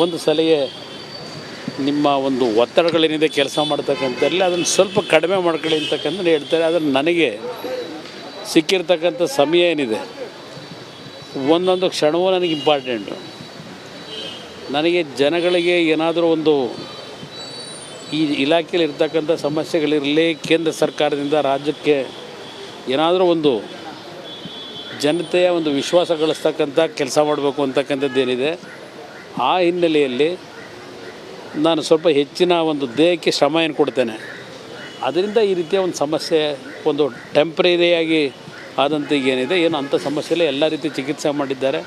ಒಂದು ಸಲಿಗೆ ನಿಮ್ಮ ಒಂದು ಒತ್ತಡಗಳೇನಿದೆ ಕೆಲಸ ಮಾಡ್ತಕ್ಕಂಥಲ್ಲಿ ಅದನ್ನು ಸ್ವಲ್ಪ ಕಡಿಮೆ ಮಾಡ್ಕೊಳ್ಳಿ ಅಂತಕ್ಕಂಥ ಹೇಳ್ತಾರೆ. ಆದರೆ ನನಗೆ ಸಿಕ್ಕಿರ್ತಕ್ಕಂಥ ಸಮಯ ಏನಿದೆ, ಒಂದೊಂದು ಕ್ಷಣವೂ ನನಗೆ ಇಂಪಾರ್ಟೆಂಟು. ನನಗೆ ಜನಗಳಿಗೆ ಏನಾದರೂ ಒಂದು ಈ ಇಲಾಖೆಯಲ್ಲಿ ಇರ್ತಕ್ಕಂಥ ಸಮಸ್ಯೆಗಳಿರಲಿ, ಕೇಂದ್ರ ಸರ್ಕಾರದಿಂದ ರಾಜ್ಯಕ್ಕೆ ಏನಾದರೂ ಒಂದು ಜನತೆಯ ಒಂದು ವಿಶ್ವಾಸ ಗಳಿಸ್ತಕ್ಕಂಥ ಕೆಲಸ ಮಾಡಬೇಕು ಅಂತಕ್ಕಂಥದ್ದೇನಿದೆ, ಆ ಹಿನ್ನೆಲೆಯಲ್ಲಿ ನಾನು ಸ್ವಲ್ಪ ಹೆಚ್ಚಿನ ಒಂದು ದೇಹಕ್ಕೆ ಶ್ರಮ ಏನು ಕೊಡ್ತೇನೆ. ಅದರಿಂದ ಈ ರೀತಿಯ ಒಂದು ಸಮಸ್ಯೆ ಒಂದು ಟೆಂಪ್ರರಿಯಾಗಿ ಆದಂಥ ಏನಿದೆ, ಏನು ಅಂಥ ಸಮಸ್ಯೆಲ್ಲ ಎಲ್ಲ ರೀತಿ ಚಿಕಿತ್ಸೆ ಮಾಡಿದ್ದಾರೆ,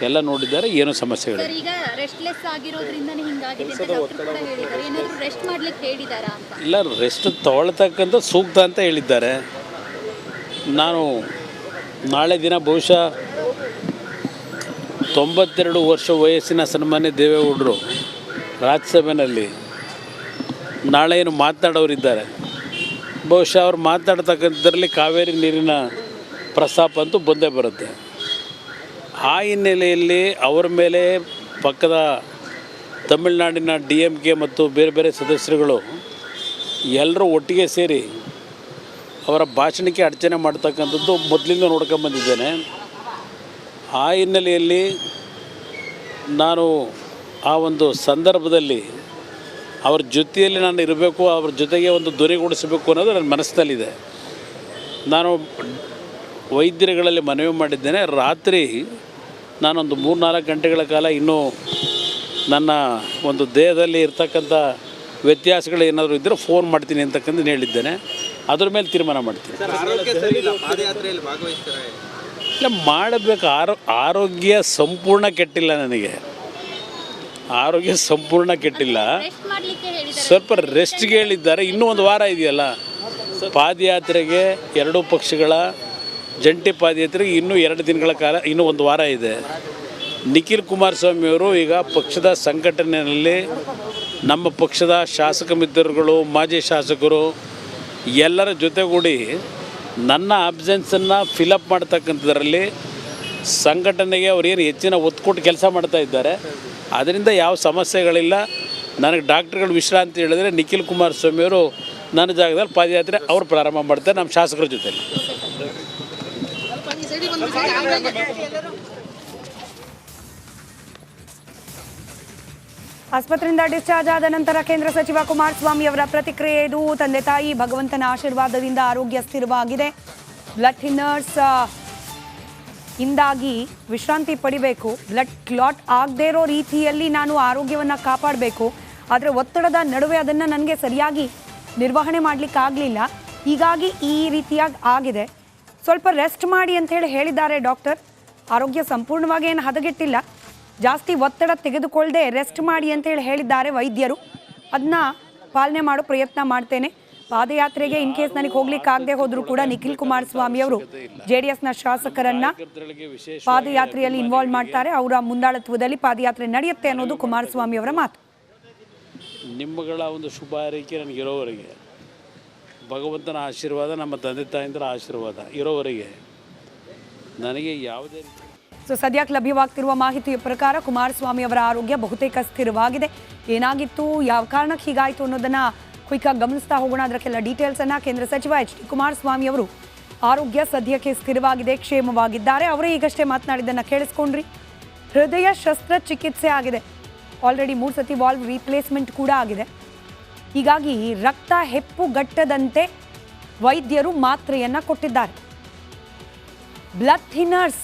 ಎಲ್ಲ ನೋಡಿದ್ದಾರೆ, ಏನೂ ಸಮಸ್ಯೆಗಳು. ಈಗ ರೆಸ್ಟ್ಲೆಸ್ ಆಗಿರೋದ್ರಿಂದನೇ ಹಿಂಗಾಗಿದೆ ಅಂತ ಡಾಕ್ಟರ್ ಕೂಡ ಹೇಳಿದ್ದಾರೆ. ಏನಾದರೂ ರೆಸ್ಟ್ ಮಾಡ್ಲಿಕ್ಕೆ ಹೇಳಿದಾರಾ ಅಂತ? ಇಲ್ಲ, ರೆಸ್ಟ್ ತೊಗೊಳ್ತಕ್ಕಂಥ ಸೂಕ್ತ ಅಂತ ಹೇಳಿದ್ದಾರೆ. ನಾನು ನಾಳೆ ದಿನ ಬಹುಶಃ 92 ವರ್ಷ ವಯಸ್ಸಿನ ಸನ್ಮಾನ್ಯ ದೇವೇಗೌಡರು ರಾಜ್ಯಸಭೆಯಲ್ಲಿ ನಾಳೆ ಏನು ಮಾತನಾಡೋರಿದ್ದಾರೆ, ಬಹುಶಃ ಅವ್ರು ಮಾತಾಡ್ತಕ್ಕಂಥದ್ರಲ್ಲಿ ಕಾವೇರಿ ನೀರಿನ ಪ್ರಸ್ತಾಪ ಅಂತೂ ಬಂದೇ ಬರುತ್ತೆ. ಆ ಹಿನ್ನೆಲೆಯಲ್ಲಿ ಅವರ ಮೇಲೆ ಪಕ್ಕದ ತಮಿಳುನಾಡಿನ DMK ಮತ್ತು ಬೇರೆ ಬೇರೆ ಸದಸ್ಯರುಗಳು ಎಲ್ಲರೂ ಒಟ್ಟಿಗೆ ಸೇರಿ ಅವರ ಭಾಷಣಕ್ಕೆ ಅಡಚಣೆ ಮಾಡ್ತಕ್ಕಂಥದ್ದು ಮೊದಲಿಂದ ನೋಡ್ಕೊಂಬಂದಿದ್ದೇನೆ. ಆ ಹಿನ್ನೆಲೆಯಲ್ಲಿ ನಾನು ಆ ಒಂದು ಸಂದರ್ಭದಲ್ಲಿ ಅವ್ರ ಜೊತೆಯಲ್ಲಿ ನಾನು ಇರಬೇಕು, ಅವ್ರ ಜೊತೆಗೆ ಒಂದು ಧ್ವನಿಗೂಡಿಸಬೇಕು ಅನ್ನೋದು ನನ್ನ ಮನಸ್ಸಿನಲ್ಲಿದೆ. ನಾನು ವೈದ್ಯರುಗಳಲ್ಲಿ ಮನವಿ ಮಾಡಿದ್ದೇನೆ, ರಾತ್ರಿ ನಾನೊಂದು 3-4 ಗಂಟೆಗಳ ಕಾಲ ಇನ್ನೂ ನನ್ನ ಒಂದು ದೇಹದಲ್ಲಿ ಇರ್ತಕ್ಕಂಥ ವ್ಯತ್ಯಾಸಗಳು ಏನಾದರೂ ಇದ್ದರೆ ಫೋನ್ ಮಾಡ್ತೀನಿ ಅಂತಕ್ಕಂಥ ಹೇಳಿದ್ದೇನೆ. ಅದ್ರ ಮೇಲೆ ತೀರ್ಮಾನ ಮಾಡ್ತೀನಿ. ಇಲ್ಲ, ಮಾಡಬೇಕು. ಆರೋಗ್ಯ ಸಂಪೂರ್ಣ ಕೆಟ್ಟಿಲ್ಲ, ನನಗೆ ಆರೋಗ್ಯ ಸಂಪೂರ್ಣ ಕೆಟ್ಟಿಲ್ಲ. ಸ್ವಲ್ಪ ರೆಸ್ಟ್ಗೆ ಹೇಳಿದ್ದಾರೆ. ಇನ್ನೂ ಒಂದು ವಾರ ಇದೆಯಲ್ಲ ಪಾದಯಾತ್ರೆಗೆ, 2 ಪಕ್ಷಗಳ ಜಂಟಿ ಪಾದಯಾತ್ರೆಗೆ ಇನ್ನೂ 2 ದಿನಗಳ ಕಾಲ, ಇನ್ನೂ 1 ವಾರ ಇದೆ. ನಿಖಿಲ್ ಕುಮಾರಸ್ವಾಮಿಯವರು ಈಗ ಪಕ್ಷದ ಸಂಘಟನೆಯಲ್ಲಿ ನಮ್ಮ ಪಕ್ಷದ ಶಾಸಕ ಮಿತ್ರರುಗಳು, ಮಾಜಿ ಶಾಸಕರು ಎಲ್ಲರ ಜೊತೆಗೂಡಿ ನನ್ನ ಅಬ್ಸೆನ್ಸನ್ನು ಫಿಲಪ್ ಮಾಡ್ತಕ್ಕಂಥದ್ರಲ್ಲಿ ಸಂಘಟನೆಗೆ ಅವರೇನು ಹೆಚ್ಚಿನ ಒತ್ತು ಕೊಟ್ಟು ಕೆಲಸ ಮಾಡ್ತಾ ಇದ್ದಾರೆ. ಅದರಿಂದ ಯಾವ ಸಮಸ್ಯೆಗಳಿಲ್ಲ. ನನಗೆ ಡಾಕ್ಟ್ರುಗಳು ವಿಶ್ರಾಂತಿ ಹೇಳಿದರೆ ನಿಖಿಲ್ ಕುಮಾರಸ್ವಾಮಿಯವರು ನನ್ನ ಜಾಗದಲ್ಲಿ ಪಾದಯಾತ್ರೆ ಅವ್ರು ಪ್ರಾರಂಭ ಮಾಡ್ತಾರೆ, ನಮ್ಮ ಶಾಸಕರ ಜೊತೆಲಿ. ಆಸ್ಪತ್ರೆಯಿಂದ ಡಿಸ್ಚಾರ್ಜ್ ಆದ ನಂತರ ಕೇಂದ್ರ ಸಚಿವ ಕುಮಾರಸ್ವಾಮಿ ಅವರ ಪ್ರತಿಕ್ರಿಯೆ ಇದು. ತಂದೆ ತಾಯಿ ಭಗವಂತನ ಆಶೀರ್ವಾದದಿಂದ ಆರೋಗ್ಯ ಸ್ಥಿರವಾಗಿದೆ. ಬ್ಲಡ್ ಥಿನ್ನರ್ಸ್ ಇಂದಾಗಿ ವಿಶ್ರಾಂತಿ ಪಡಿಬೇಕು, ಬ್ಲಡ್ ಕ್ಲಾಟ್ ಆಗದೇ ಇರೋ ರೀತಿಯಲ್ಲಿ ನಾನು ಆರೋಗ್ಯವನ್ನು ಕಾಪಾಡಬೇಕು. ಆದರೆ ಒತ್ತಡದ ನಡುವೆ ಅದನ್ನು ನನಗೆ ಸರಿಯಾಗಿ ನಿರ್ವಹಣೆ ಮಾಡಲಿಕ್ಕೆ ಆಗಲಿಲ್ಲ, ಹೀಗಾಗಿ ಈ ರೀತಿಯಾಗಿ ಆಗಿದೆ. ಸ್ವಲ್ಪ ರೆಸ್ಟ್ ಮಾಡಿ ಅಂತ ಹೇಳಿದ್ದಾರೆ ಡಾಕ್ಟರ್. ಆರೋಗ್ಯ ಸಂಪೂರ್ಣವಾಗಿ ಏನು ಹದಗೆಟ್ಟಿಲ್ಲ, ಜಾಸ್ತಿ ಒತ್ತಡ ತೆಗೆದುಕೊಳ್ಳದೆ ರೆಸ್ಟ್ ಮಾಡಿ ಅಂತೇಳಿ ಹೇಳಿದ್ದಾರೆ ವೈದ್ಯರು. ಅದನ್ನ ಪಾಲನೆ ಮಾಡೋ ಪ್ರಯತ್ನ ಮಾಡ್ತೇನೆ. ಪಾದಯಾತ್ರೆಗೆ ಇನ್ ಕೇಸ್ ನನಗೆ ಹೋಗ್ಲಿಕ್ಕೆ ಆಗದೆ ಹೋದರೂ ಕೂಡ ನಿಖಿಲ್ ಕುಮಾರಸ್ವಾಮಿ ಅವರು JDSನ ಶಾಸಕರನ್ನ ಪಾದಯಾತ್ರೆಯಲ್ಲಿ ಇನ್ವಾಲ್ವ್ ಮಾಡ್ತಾರೆ. ಅವರ ಮುಂದಾಳತ್ವದಲ್ಲಿ ಪಾದಯಾತ್ರೆ ನಡೆಯುತ್ತೆ ಅನ್ನೋದು ಕುಮಾರಸ್ವಾಮಿ ಅವರ ಮಾತು. ನಿಮ್ಮಗಳ ಒಂದು ಶುಭ ಹಾರೈಕೆ ನನಗಿರೋವರೆಗೆ, ಭಗವಂತನ ಆಶೀರ್ವಾದ, ನಮ್ಮ ತಂದೆ ತಾಯಿಂದರ ಆಶೀರ್ವಾದ ಇರೋವರೆಗೆ ನನಗೆ ಯಾವುದೇ ಸೊ ಸದ್ಯಕ್ಕೆ ಲಭ್ಯವಾಗ್ತಿರುವ ಮಾಹಿತಿಯ ಪ್ರಕಾರ ಕುಮಾರಸ್ವಾಮಿ ಅವರ ಆರೋಗ್ಯ ಬಹುತೇಕ ಸ್ಥಿರವಾಗಿದೆ. ಏನಾಗಿತ್ತು, ಯಾವ ಕಾರಣಕ್ಕೆ ಹೀಗಾಯಿತು ಅನ್ನೋದನ್ನ ಕ್ವಿಕ್ಕಾಗಿ ಗಮನಿಸ್ತಾ ಹೋಗೋಣ. ಅದಕ್ಕೆಲ್ಲ ಡೀಟೇಲ್ಸನ್ನು ಕೇಂದ್ರ ಸಚಿವ HD ಕುಮಾರಸ್ವಾಮಿ ಅವರು ಆರೋಗ್ಯ ಸದ್ಯಕ್ಕೆ ಸ್ಥಿರವಾಗಿದೆ, ಕ್ಷೇಮವಾಗಿದ್ದಾರೆ. ಅವರೇ ಈಗಷ್ಟೇ ಮಾತನಾಡಿದ್ದನ್ನು ಕೇಳಿಸ್ಕೊಂಡ್ರಿ. ಹೃದಯ ಶಸ್ತ್ರಚಿಕಿತ್ಸೆ ಆಗಿದೆ, ಆಲ್ರೆಡಿ 3 ಸತಿ ವಾಲ್ವ್ ರೀಪ್ಲೇಸ್ಮೆಂಟ್ ಕೂಡ ಆಗಿದೆ. ಹೀಗಾಗಿ ರಕ್ತ ಹೆಪ್ಪುಗಟ್ಟದಂತೆ ವೈದ್ಯರು ಮಾತ್ರೆಯನ್ನು ಕೊಟ್ಟಿದ್ದಾರೆ. ಬ್ಲಡ್ ಥಿನ್ನರ್ಸ್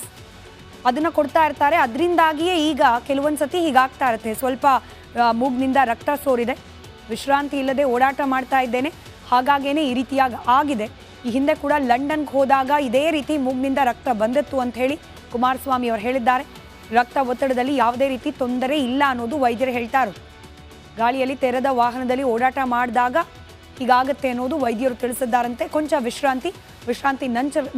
ಅದನ್ನು ಕೊಡ್ತಾ ಇರ್ತಾರೆ. ಅದರಿಂದಾಗಿಯೇ ಈಗ ಕೆಲವೊಂದು ಸತಿ ಹೀಗಾಗ್ತಾ ಇರುತ್ತೆ. ಸ್ವಲ್ಪ ಮೂಗ್ನಿಂದ ರಕ್ತ ಸೋರಿದೆ, ವಿಶ್ರಾಂತಿ ಇಲ್ಲದೆ ಓಡಾಟ ಮಾಡ್ತಾ ಇದ್ದೇನೆ, ಹಾಗಾಗೇನೆ ಈ ರೀತಿಯಾಗಿ ಆಗಿದೆ. ಈ ಹಿಂದೆ ಕೂಡ ಲಂಡನ್ಗೆ ಹೋದಾಗ ಇದೇ ರೀತಿ ಮೂಗ್ನಿಂದ ರಕ್ತ ಬಂದಿತ್ತು ಅಂತ ಹೇಳಿ ಕುಮಾರಸ್ವಾಮಿ ಅವರು ಹೇಳಿದ್ದಾರೆ. ರಕ್ತ ಒತ್ತಡದಲ್ಲಿ ಯಾವುದೇ ರೀತಿ ತೊಂದರೆ ಇಲ್ಲ ಅನ್ನೋದು ವೈದ್ಯರು ಹೇಳ್ತಾ ಇರೋದು. ಗಾಳಿಯಲ್ಲಿ ತೆರೆದ ವಾಹನದಲ್ಲಿ ಓಡಾಟ ಮಾಡಿದಾಗ ಹೀಗಾಗತ್ತೆ ಅನ್ನೋದು ವೈದ್ಯರು ತಿಳಿಸಿದ್ದಾರಂತೆ. ಕೊಂಚ ವಿಶ್ರಾಂತಿ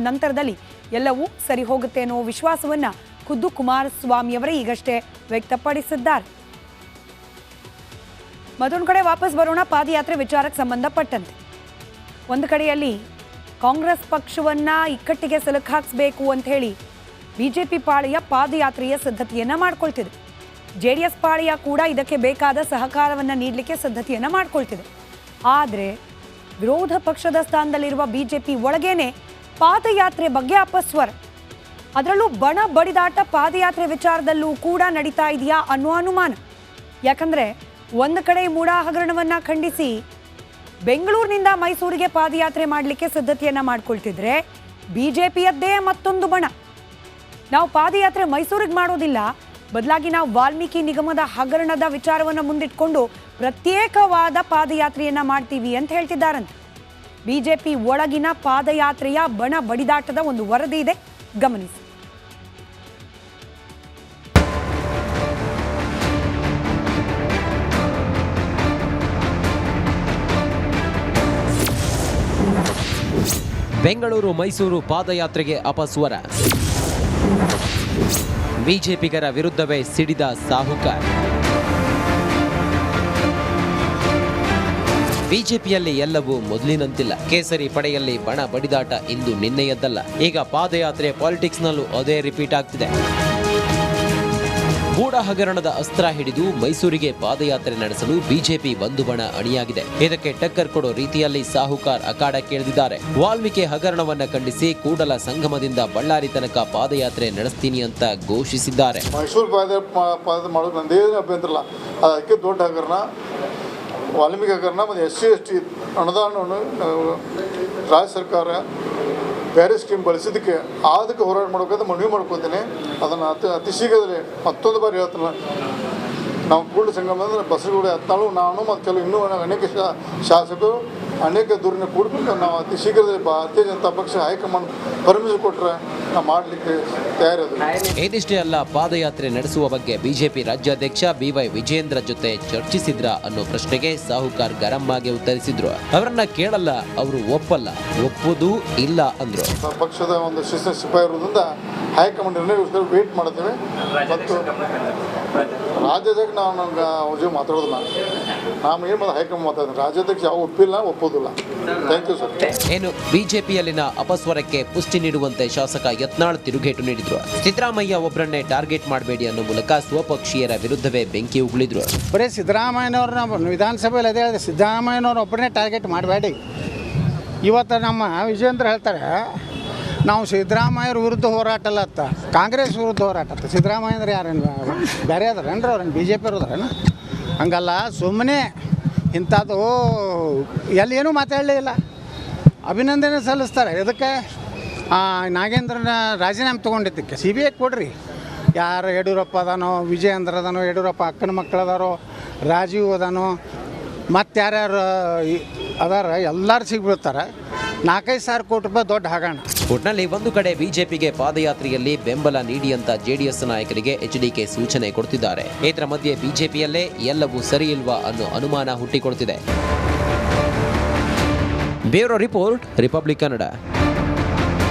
ನಂತರದಲ್ಲಿ ಎಲ್ಲವೂ ಸರಿ ಹೋಗುತ್ತೆ ಅನ್ನೋ ವಿಶ್ವಾಸವನ್ನು ಖುದ್ದು ಕುಮಾರಸ್ವಾಮಿಯವರೇ ಈಗಷ್ಟೇ ವ್ಯಕ್ತಪಡಿಸಿದ್ದಾರೆ. ಮತ್ತೊಂದು ಕಡೆ ವಾಪಸ್ ಬರೋಣ. ಪಾದಯಾತ್ರೆ ವಿಚಾರಕ್ಕೆ ಸಂಬಂಧಪಟ್ಟಂತೆ ಒಂದು ಕಡೆಯಲ್ಲಿ ಕಾಂಗ್ರೆಸ್ ಪಕ್ಷವನ್ನು ಇಕ್ಕಟ್ಟಿಗೆ ಸಿಲುಕಾಕಿಸಬೇಕು ಅಂತ ಹೇಳಿ BJP ಪಾಳೆಯ ಪಾದಯಾತ್ರೆಯ ಸಿದ್ಧತೆಯನ್ನು ಮಾಡ್ಕೊಳ್ತಿದೆ. JDS ಪಾಳೆಯ ಕೂಡ ಇದಕ್ಕೆ ಬೇಕಾದ ಸಹಕಾರವನ್ನು ನೀಡಲಿಕ್ಕೆ ಸಿದ್ಧತೆಯನ್ನು ಮಾಡ್ಕೊಳ್ತಿದೆ. ಆದರೆ ವಿರೋಧ ಪಕ್ಷದ ಸ್ಥಾನದಲ್ಲಿರುವ BJP ಒಳಗೇನೆ ಪಾದಯಾತ್ರೆ ಬಗ್ಗೆ ಅಪಸ್ವರ, ಅದರಲ್ಲೂ ಬಣ ಬಡಿದಾಟ ಪಾದಯಾತ್ರೆ ವಿಚಾರದಲ್ಲೂ ಕೂಡ ನಡೀತಾ ಇದೆಯಾ ಅನ್ನೋ ಅನುಮಾನ. ಯಾಕಂದರೆ ಒಂದು ಕಡೆ ಮೂಡಾ ಹಗರಣವನ್ನು ಖಂಡಿಸಿ ಬೆಂಗಳೂರಿನಿಂದ ಮೈಸೂರಿಗೆ ಪಾದಯಾತ್ರೆ ಮಾಡಲಿಕ್ಕೆ ಸಿದ್ಧತೆಯನ್ನು ಮಾಡ್ಕೊಳ್ತಿದ್ರೆ BJPಯದ್ದೇ ಮತ್ತೊಂದು ಬಣ, ನಾವು ಪಾದಯಾತ್ರೆ ಮೈಸೂರಿಗೆ ಮಾಡೋದಿಲ್ಲ, ಬದಲಾಗಿ ನಾವು ವಾಲ್ಮೀಕಿ ನಿಗಮದ ಹಗರಣದ ವಿಚಾರವನ್ನು ಮುಂದಿಟ್ಕೊಂಡು ಪ್ರತ್ಯೇಕವಾದ ಪಾದಯಾತ್ರೆಯನ್ನು ಮಾಡ್ತೀವಿ ಅಂತ ಹೇಳ್ತಿದ್ದಾರಂತೆ. BJP ಒಳಗಿನ ಪಾದಯಾತ್ರೆಯ ಬಣ ಬಡಿದಾಟದ ಒಂದು ವರದಿ ಇದೆ, ಗಮನಿಸಿ. ಬೆಂಗಳೂರು ಮೈಸೂರು ಪಾದಯಾತ್ರೆಗೆ ಅಪಸ್ವರ. ಬಿಜೆಪಿಗರ ವಿರುದ್ಧವೇ ಸಿಡಿದ ಸಾಹುಕಾರ್. ಬಿಜೆಪಿಯಲ್ಲಿ ಎಲ್ಲವೂ ಮೊದಲಿನಂತಿಲ್ಲ. ಕೇಸರಿ ಪಡೆಯಲ್ಲಿ ಬಣ ಬಡಿದಾಟ ಇಂದು ನಿನ್ನೆಯದ್ದಲ್ಲ. ಈಗ ಪಾದಯಾತ್ರೆ ಪಾಲಿಟಿಕ್ಸ್ನಲ್ಲೂ ಅದೇ ರಿಪೀಟ್ ಆಗ್ತಿದೆ. ಗೂಢ ಹಗರಣದ ಅಸ್ತ್ರ ಹಿಡಿದು ಮೈಸೂರಿಗೆ ಪಾದಯಾತ್ರೆ ನಡೆಸಲು ಬಿಜೆಪಿ ಒಂದು ಬಣ ಅಣಿಯಾಗಿದೆ. ಇದಕ್ಕೆ ಟಕ್ಕರ್ ಕೊಡೋ ರೀತಿಯಲ್ಲಿ ಸಾಹುಕಾರ್ ಅಖಾಡಕ್ಕಿಳಿದಿದ್ದಾರೆ. ವಾಲ್ಮೀಕಿ ಹಗರಣವನ್ನ ಖಂಡಿಸಿ ಕೂಡಲ ಸಂಗಮದಿಂದ ಬಳ್ಳಾರಿ ತನಕ ಪಾದಯಾತ್ರೆ ನಡೆಸ್ತೀನಿ ಅಂತ ಘೋಷಿಸಿದ್ದಾರೆ. ಮೈಸೂರು ಪಾದಯಾತ್ರೆ ಮಾಡೋದು ನಂದೇನು ಅಭ್ಯಂತರ ಇಲ್ಲ. ಅದಕ್ಕೆ ದೊಡ್ಡ ಹಗರಣ, ವಾಲ್ಮೀಕಿ ಹಗರಣ ಮತ್ತು SC/ST ಅನುದಾನವನ್ನು ರಾಜ್ಯ ಸರ್ಕಾರ ಬೇರೆ ಸ್ಕೀಮ್ ಬಳಸಿದ್ದಕ್ಕೆ ಅದಕ್ಕೆ ಹೋರಾಟ ಮಾಡಬೇಕಂತ ಮನವಿ ಮಾಡ್ಕೊತೀನಿ. ಅದನ್ನು ಅತಿ ಶೀಘ್ರದಲ್ಲಿ ಮತ್ತೊಂದು ಬಾರಿ ಹೇಳ್ತಾನೆ. ನಾವು ಕೂಡಲ ಸಂಗಮ ಅಂದರೆ ಬಸವಗೌಡ 14 ನಾನು ಮತ್ತು ಕೆಲವು ಇನ್ನೂ ಅನೇಕ ಶಾಸಕರು ಅನೇಕ ದೂರಿನ ಕೂಡಬೇಕು. ನಾವು ಅತಿ ಶೀಘ್ರದಲ್ಲಿ ಭಾರತೀಯ ಜನತಾ ಪಕ್ಷ ಹೈಕಮಾಂಡ್ ಪರ್ಮಿಷನ್ ಕೊಟ್ಟರೆ ನಾವು ಮಾಡಲಿಕ್ಕೆ ತಯಾರಿದೆ. ಇದಿಷ್ಟೇ ಅಲ್ಲ, ಪಾದಯಾತ್ರೆ ನಡೆಸುವ ಬಗ್ಗೆ ಬಿಜೆಪಿ ರಾಜ್ಯಾಧ್ಯಕ್ಷ BY ವಿಜೇಂದ್ರ ಜೊತೆ ಚರ್ಚಿಸಿದ್ರ ಅನ್ನೋ ಪ್ರಶ್ನೆಗೆ ಸಾಹುಕಾರ್ ಗರಂ ಆಗಿ ಉತ್ತರಿಸಿದ್ರು. ಅವರನ್ನ ಕೇಳಲ್ಲ, ಅವರು ಒಪ್ಪಲ್ಲ, ಒಪ್ಪುದು ಇಲ್ಲ ಅಂದ್ರು. ಪಕ್ಷದ ಒಂದು ಶಿಸ್ತು ಸಿಪಾಯಿ ಇರೋದ್ರಿಂದ ಹೈಕಮಾಂಡ್ ನಿರ್ಣಯ ವೇಟ್ ಮಾಡ್ತೇವೆ. ಮತ್ತು ರಾಜ್ಯಾಧ್ಯಕ್ಷ ನಾವು ಅವ್ರ ಜೊತೆ ಮಾತಾಡೋದಿಲ್ಲ. ನಾವು ಏನು ಹೈಕಮಾಂಡ್ ಮಾತಾಡ್ತೀವಿ. ರಾಜ್ಯಾಧ್ಯಕ್ಷ ಯಾವ ಒಪ್ಪಿಲ್ಲ, ಒಪ್ಪೋದಿಲ್ಲ. Thank you sir. ಏನು ಬಿಜೆಪಿಯಲ್ಲಿನ ಅಪಸ್ವರಕ್ಕೆ ಪುಷ್ಟಿ ನೀಡುವಂತೆ ಶಾಸಕ ಯತ್ನಾಳ್ ತಿರುಗೇಟು ನೀಡಿದ್ರು. ಸಿದ್ದರಾಮಯ್ಯ ಒಬ್ಬರನ್ನೇ ಟಾರ್ಗೆಟ್ ಮಾಡಬೇಡಿ ಅನ್ನೋ ಮೂಲಕ ಸ್ವಪಕ್ಷೀಯರ ವಿರುದ್ಧವೇ ಬೆಂಕಿ ಉಗುಳಿದ್ರು. ಬರೀ ಸಿದ್ದರಾಮಯ್ಯನವ್ರನ್ನ ವಿಧಾನಸಭೆಯಲ್ಲಿ ಅದೇ ಹೇಳಿದೆ, ಸಿದ್ದರಾಮಯ್ಯನವ್ರು ಒಬ್ಬರನ್ನೇ ಟಾರ್ಗೆಟ್ ಮಾಡಬೇಡಿ. ಇವತ್ತು ನಮ್ಮ ವಿಜೇಂದ್ರ ಹೇಳ್ತಾರೆ, ನಾವು ಸಿದ್ದರಾಮಯ್ಯರ ವಿರುದ್ಧ ಹೋರಾಟ ಅಲ್ಲ ಅತ್ತ, ಕಾಂಗ್ರೆಸ್ ವಿರುದ್ಧ ಹೋರಾಟ ಅತ್ತ. ಸಿದ್ದರಾಮಯ್ಯ ಅಂದ್ರೆ ಯಾರೇನು ಬೇರೆ ಅದಾರೇನ್ರಿ? ಅವ್ರೇನು BJP ಅವ್ರದಾರೇನು? ಹಂಗಲ್ಲ, ಸುಮ್ಮನೆ ಇಂಥದ್ದು ಎಲ್ಲಿ ಏನೂ ಮಾತಾಡಲೇ ಇಲ್ಲ. ಅಭಿನಂದನೆ ಸಲ್ಲಿಸ್ತಾರೆ. ಇದಕ್ಕೆ ನಾಗೇಂದ್ರನ ರಾಜೀನಾಮೆ ತೊಗೊಂಡಿದ್ದಕ್ಕೆ CBI ಕೊಡ್ರಿ. ಯಾರು ಯಡಿಯೂರಪ್ಪ ಅದಾನೋ, ವಿಜಯೇಂದ್ರ ಅದಾನೋ, ಯಡಿಯೂರಪ್ಪ ಅಕ್ಕನ ಮಕ್ಕಳು ಅದಾರೋ, ರಾಜೀವ್ ಅದಾನೋ, ಮತ್ತು ಯಾರ್ಯಾರು ಅದಾರ ಎಲ್ಲರೂ ಸಿಗ್ಬಿಡ್ತಾರೆ. 4-5 ಸಾವಿರ ಕೋಟಿ ರೂಪಾಯಿ ದೊಡ್ಡ ಹಗರಣ. ಒಟ್ನಲ್ಲಿ ಒಂದು ಕಡೆ ಬಿಜೆಪಿಗೆ ಪಾದಯಾತ್ರೆಯಲ್ಲಿ ಬೆಂಬಲ ನೀಡಿ ಅಂತ ಜೆಡಿಎಸ್ ನಾಯಕರಿಗೆ HDK ಸೂಚನೆ ಕೊಡ್ತಿದ್ದಾರೆ. ಇದರ ಮಧ್ಯೆ ಬಿಜೆಪಿಯಲ್ಲೇ ಎಲ್ಲವೂ ಸರಿ ಇಲ್ವಾ ಅನ್ನೋ ಅನುಮಾನ ಹುಟ್ಟಿಕೊಳ್ತಿದೆ. Bureau report, republic Kannada.